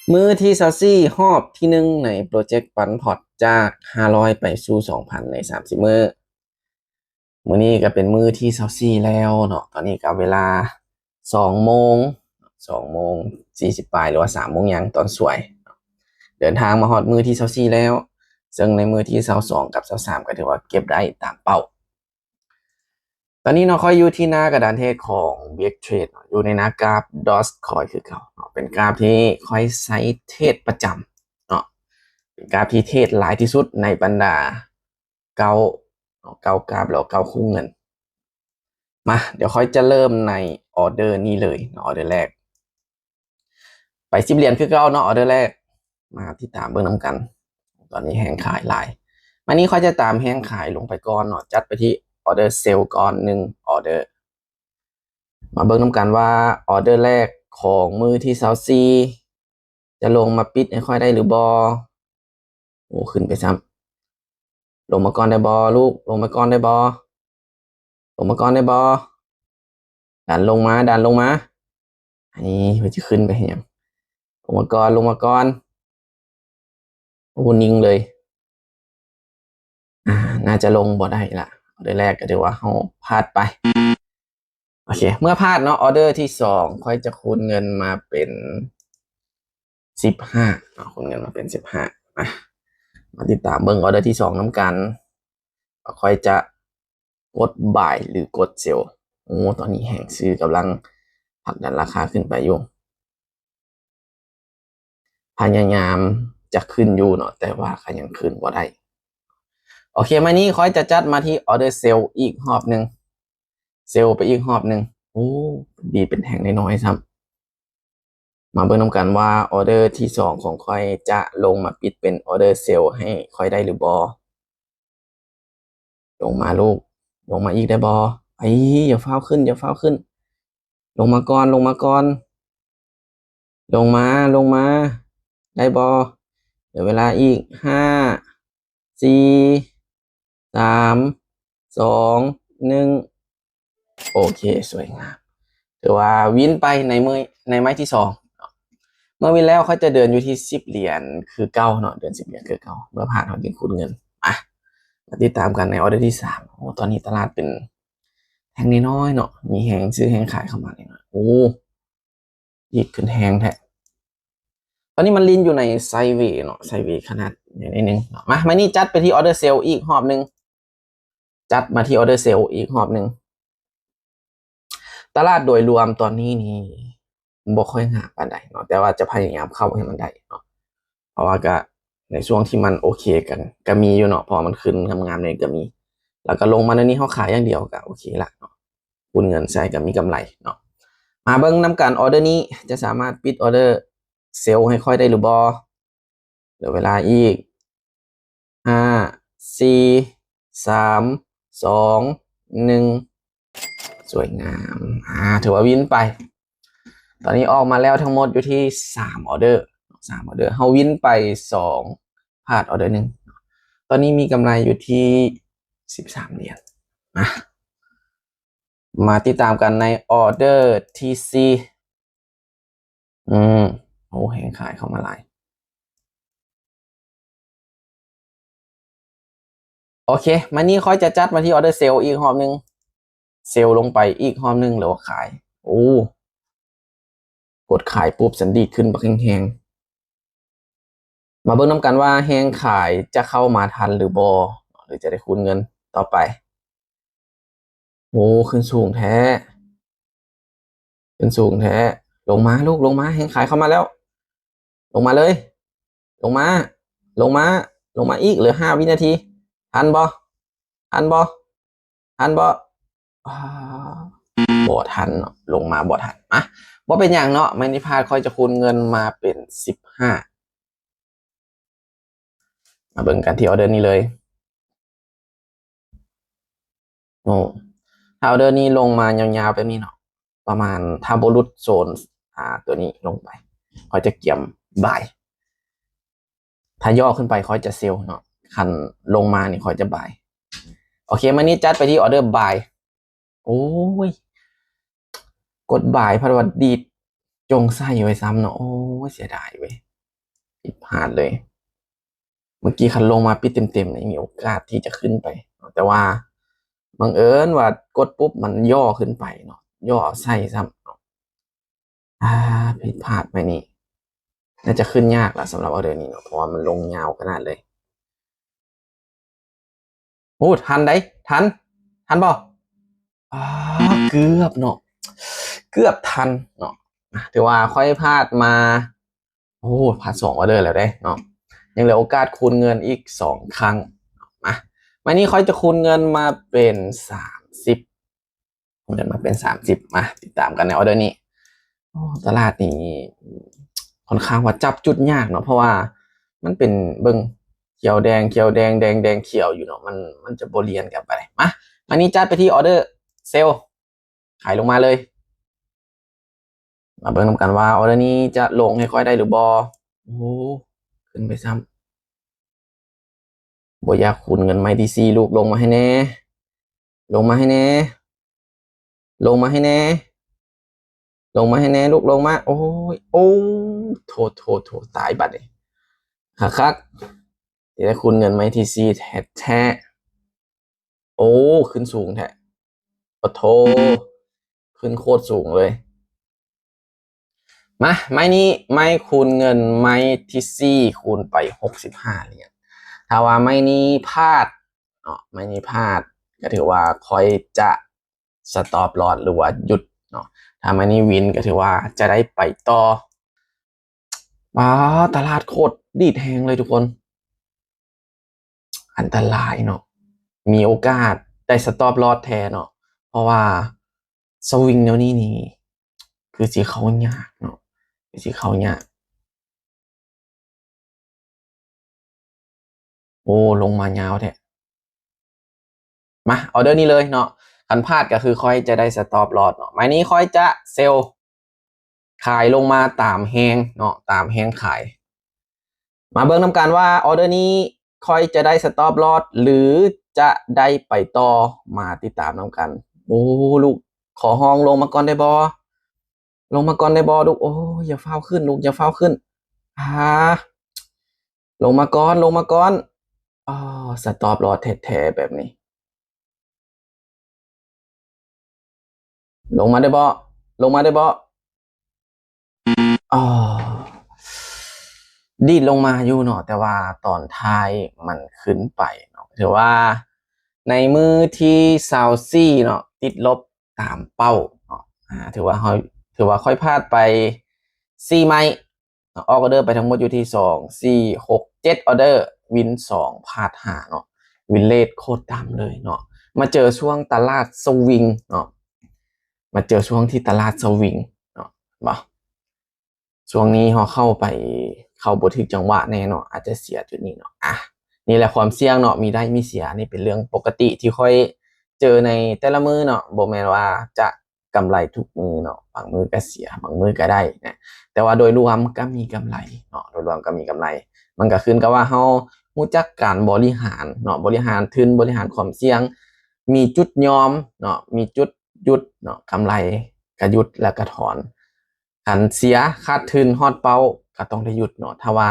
มื้อที่ซาซี่ฮอบที่หนึ่งในโปรเจกต์ปันพอร์ตจาก500ไปสู่2,000ใน30มื้อมื้อนี้ก็เป็นมื้อที่ซาซี่แล้วเนาะตอนนี้ก็เวลา2 โมง40ปลายหรือว่า3 โมงยังตอนสวยเดินทางมาฮอดมื้อที่ซาซี่แล้วซึ่งในมื้อที่22กับ23ก็ถือว่าเก็บได้ตามเป้าตอนนี้เนาะค่อยอยู่ที่หน้ากระดานเทรดของ BX Trade อยู่ในหน้ากราฟ Dogecoin คือเก่าเนาะเป็นกราฟที่ค่อยใช้เทรดประจำเนาะเป็นกราฟที่เทรดหลายที่สุดในบรรดาเก้าเก้ากราฟแล้วเก้าคู่เงินมาเดี๋ยวค่อยจะเริ่มในออเดอร์นี้เลยออเดอร์แรกไป10 เหรียญคือเก่าเนาะออเดอร์แรกมาที่ตามเบิ่งน้ำกันตอนนี้แห้งขายหลายวันนี้ค่อยจะตามแห้งขายลงไปก่อนเนาะจัดไปที่ออเดอร์เซลล์ก่อน1ออเดอร์มาเบิ่งน้ำกันว่าออเดอร์แรกของมือที่24จะลงมาปิดให้ค่อยได้หรือบอโอ้ขึ้นไปซ้ำลงมาก่อนได้บอลูกลงมาก่อนได้บอลงมาก่อนได้บอดันลงมาดันลงมาอันนี้มันจะขึ้นไปยังลงมาก่อนลงมาก่อนโอ้นิ่งเลยน่าจะลงบ่ได้ละออเดอร์แรกก็ถือว่าเขาพลาดไปโอเคเมื่อพลาดเนาะออเดอร์ที่2ค่อยจะคูณเงินมาเป็น15คูณเงินมาเป็น15มาติดตามเบิ่งออเดอร์ที่2น้ำกันค่อยจะกดบ่ายหรือกดเซลล์โอ้ตอนนี้แห่งซื้อกำลังผลักดันราคาขึ้นไปอยู่พยายามจะขึ้นอยู่เนาะแต่ว่าก็ยังขึ้นบ่ได้โอเคมานี้ค่อยจะจัดมาที่ออเดอร์เซลล์อีกรอบหนึ่งเซลล์ไปอีกรอบหนึ่งโอ้ดีเป็นแห่งน้อยๆครับมาเบิ่งนำกันว่าออเดอร์ที่2ของค่อยจะลงมาปิดเป็นออเดอร์เซลล์ให้ค่อยได้หรือบอลงมาลูกลงมาอีกได้บออย่าเฝ้าขึ้นอย่าเฝ้าขึ้นลงมาก่อนลงมาก่อนลงมาลงมาได้บอเดี๋ยวเวลาอีก5 4 3 2 1โอเคสวยงามถือว่าวินไปในไม้ที่2เมื่อวินแล้วเขาจะเดินอยู่ที่10 เหรียญคือเก้าเนาะเดิน10 เหรียญคือเก้าเมื่อผ่านเขาจึงคูณเงินมาติดตามกันในออเดอร์ที่3โอ้ตอนนี้ตลาดเป็นแห่งน้อยเนาะมีแห่งซื้อแห่งขายเข้ามาเลยนะโอ้ยิดขึ้นแห่งแท้ตอนนี้มันลินอยู่ในไซเวย์เนาะไซเวย์ขนาดนิดนึงมานี่จัดไปที่ออเดอร์เซลอีกรอบนึงจัดมาที่ออเดอร์เซลอีกรอบนึงตลาดโดยรวมตอนนี้นี่บ่ค่อยหาปานใดเนาะแต่ว่าจะพยายามเข้าให้มันได้เนาะเพราะว่าก็ในช่วงที่มันโอเคกันก็มีอยู่เนาะพอมันขึ้นทำงานเลยก็มีแล้วก็ลงมาในนี้เขาขายอย่างเดียวก็โอเคละเนาะคูณเงินใส่ก็มีกำไรเนาะมาเบิ่งนำกันออเดอร์นี้จะสามารถปิดออเดอร์เซลล์ให้ค่อยได้หรือบ่เหลือเวลาอีก5 4 3 2 1สวยงามถือว่าวินไปตอนนี้ออกมาแล้วทั้งหมดอยู่ที่3ออเดอร์เฮาวินไป2พลาดออเดอร์1ตอนนี้มีกำไรอยู่ที่13 เหรียญมาติดตามกันในออเดอร์ที่4โอ้แห่งขายเข้ามาหลายโอเคมานี่ค่อยจะจัดมาที่ออเดอร์เซลล์อีกรอบนึงเซลล์ลงไปอีกรอบนึงหรือว่าขายโอ้กดขายปุ๊บสันดีขึ้นบักแห้งมาเบิ่งน้ำกันว่าแห้งขายจะเข้ามาทันหรือบอหรือจะได้คูณเงินต่อไปโอ้ขึ้นสูงแท้ขึ้นสูงแท้ลงมาลูกลงมาแห้งขายเข้ามาแล้วลงมาเลยลงมาลงมาลงมาอีกเหลือ5 วินาทีทันบอทันบอทันบบ่ทันเนาะลงมาบ่ทันบ่เป็นอย่างเนาะไม่ได้พลาดค่อยจะคูณเงินมาเป็น15มาเบิ่งกันที่ออเดอร์นี้เลยโอ้ถ้าออเดอร์นี้ลงมายาวๆแบบนี้เนาะประมาณถ้าบรุษโซนตัวนี้ลงไปค่อยจะเกี่ยมบ่ายถ้าย่อขึ้นไปค่อยจะเซลเนาะคันลงมานี่ค่อยจะบ่ายโอเคมานี้จัดไปที่ออเดอร์บ่ายโอ้ยกดบ่ายพระวัดดีจงไส้ไว้ซ้ำเนาะโอ้ยเสียดายเว้ย ผิดพลาดเลย เมื่อกี้คันลงมาปิดเต็มๆนี่มีโอกาสที่จะขึ้นไป แต่ว่าบังเอิญว่ากดปุ๊บมันย่อขึ้นไปเนาะย่อไส้ซ้ำเนาะผิดพลาดไปนี่น่าจะขึ้นยากละสำหรับออเดอร์นี้เนาะเพราะว่ามันลงยาวขนาดเลยโอ้ทันได้ทันบ่เกือบเนาะเกือบทันเนาะถือว่าค่อยพลาดมาโอ้พลาด2ออเดอร์แล้วได้เนาะยังเหลือโอกาสคูณเงินอีก2 ครั้งมาวันนี้ค่อยจะคูณเงินมาเป็น30คูณเงินมาเป็น30มาติดตามกันในออเดอร์นี้ตลาดนี้ค่อนข้างว่าจับจุดยากเนาะเพราะว่ามันเป็นเบิ่งเขียวแดงเขียวแดงแดงแดงเขียวอยู่เนาะมันจะโบเลียนกันไปมาอันนี้จัดไปที่ออเดอร์เซลขายลงมาเลยมาเบิ่งนำกันว่าออเดอร์นี้จะลงให้ค่อยได้หรือบอโอ้ขึ้นไปซ้ำบ่อยากคูณเงินไม่ดีซีลูกลงมาให้แน่ลงมาให้แน่ลงมาให้แน่ลงมาให้แน่ลูกลงมาโอ้ยโอ้โถตายบัดเลยคักเดี๋ยวได้คูณเงินไม่ทีซีแท้โอ้ขึ้นสูงแท้โอ้โถขึ้นโคตรสูงเลยมาไม้นี้ไม้คูณเงินไม้ที่ซี่คูณไป65เหรียญถ้าว่าไม้นี้พลาดไม้นี้พลาดก็ถือว่าคอยจะสต็อปลอสหรือว่าหยุดเนาะถ้าไม้นี้วินก็ถือว่าจะได้ไปต่อตลาดโคตรดีดแหงเลยทุกคนอันตรายเนาะมีโอกาสได้สต็อปลอสแทนเนาะเพราะว่าสวิงแนวนี้นี่คือสีเขายากเนาะสีเขายากโอ้ลงมายาวแท้มาออเดอร์นี้เลยเนาะคันพลาดก็คือค่อยจะได้สต็อปลอสเนาะไม้นี้ค่อยจะเซลขายลงมาตามแหงเนาะตามแหงขายมาเบิ่งนำกันว่าออเดอร์นี้ค่อยจะได้สต็อปลอสหรือจะได้ไปต่อมาติดตามนำกันโอ้ลูกขอห้องลงมาก่อนได้บอลงมาก่อนได้บอลูกโอ้อย่าเฝ้าขึ้นลูกอย่าเฝ้าขึ้นลงมาก่อนลงมาก่อนสต็อปลอสแท้ๆแบบนี้ลงมาได้บอลงมาได้บอดีดลงมาอยู่เนาะแต่ว่าตอนท้ายมันขึ้นไปเนาะถือว่าในมือที่ซาวซี่เนาะติดลบตามเป้าเนาะถือว่าค่อยพลาดไป4ไม้ออกออเดอร์ไปทั้งหมดอยู่ที่2 4 6 7ออเดอร์วิน2พลาด5เนาะวินเลทโคตรต่ำเลยเนาะมาเจอช่วงตลาดสวิงเนาะมาเจอช่วงที่ตลาดสวิงเนาะบ่ช่วงนี้เขาเข้าไปเข้าบ่ถึงจังหวะแน่เนาะอาจจะเสียจุดนี้เนาะนี่แหละความเสี่ยงเนาะมีได้มีเสียนี่เป็นเรื่องปกติที่ค่อยเจอในแต่ละมือเนาะบ่แม่นว่าจะกำไรทุกมือเนาะบางมือก็เสียบางมือก็ได้นะแต่ว่าโดยรวมก็มีกำไรเนาะโดยรวมก็มีกำไรมันก็ขึ้นกับว่าเฮารู้จักการบริหารเนาะบริหารทุนบริหารความเสี่ยงมีจุดยอมเนาะมีจุดหยุดเนาะกำไรก็หยุดแล้วก็ถอนคันเสียขาดทุนฮอดเป้าก็ต้องได้หยุดเนาะถ้าว่า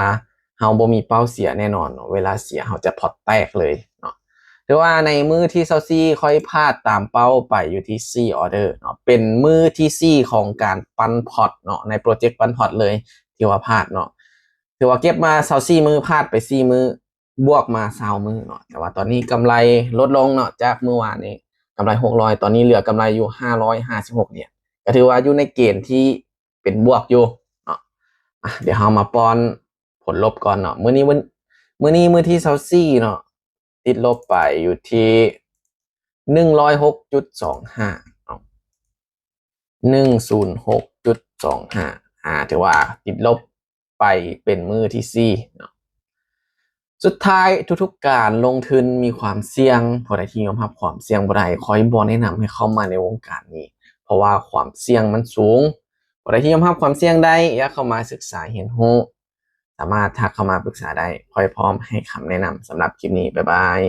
เฮาบ่มีเป้าเสียแน่นอนเนาะเวลาเสียเฮาจะพอร์ตแตกเลยเนาะหรือว่าในมือที่24ค่อยพลาดตามเป้าไปอยู่ที่4ออเดอร์เนาะเป็นมือที่4ของการปั้นพอร์ตเนาะในโปรเจกต์ปั้นพอร์ตเลยที่ว่าพลาดเนาะถือว่าเก็บมา24มือพลาดไป4มือบวกมา20มือเนาะแต่ว่าตอนนี้กำไรลดลงเนาะจากเมื่อวานนี้กำไร600ตอนนี้เหลือกำไรอยู่556เนี่ยก็ถือว่าอยู่ในเกณฑ์ที่เป็นบวกอยู่เนาะเดี๋ยวเรามาป้อนผลลบก่อนเนาะมื้อนี้ที่24เนาะติดลบไปอยู่ที่106.25เนาะ106.25ถือว่าติดลบไปเป็นมื้อที่4เนาะสุดท้ายทุกๆการลงทุนมีความเสี่ยงผู้ใดที่ยอมรับความเสี่ยงบ่ได้ขอบ่แนะนำให้เข้ามาในวงการนี้เพราะว่าความเสี่ยงมันสูงผู้ใดที่ยอมรับความเสี่ยงได้อยากเข้ามาศึกษาเรียนรู้สามารถทักเข้ามาปรึกษาได้ค่อยพร้อมให้คำแนะนำสำหรับคลิปนี้บ๊ายบาย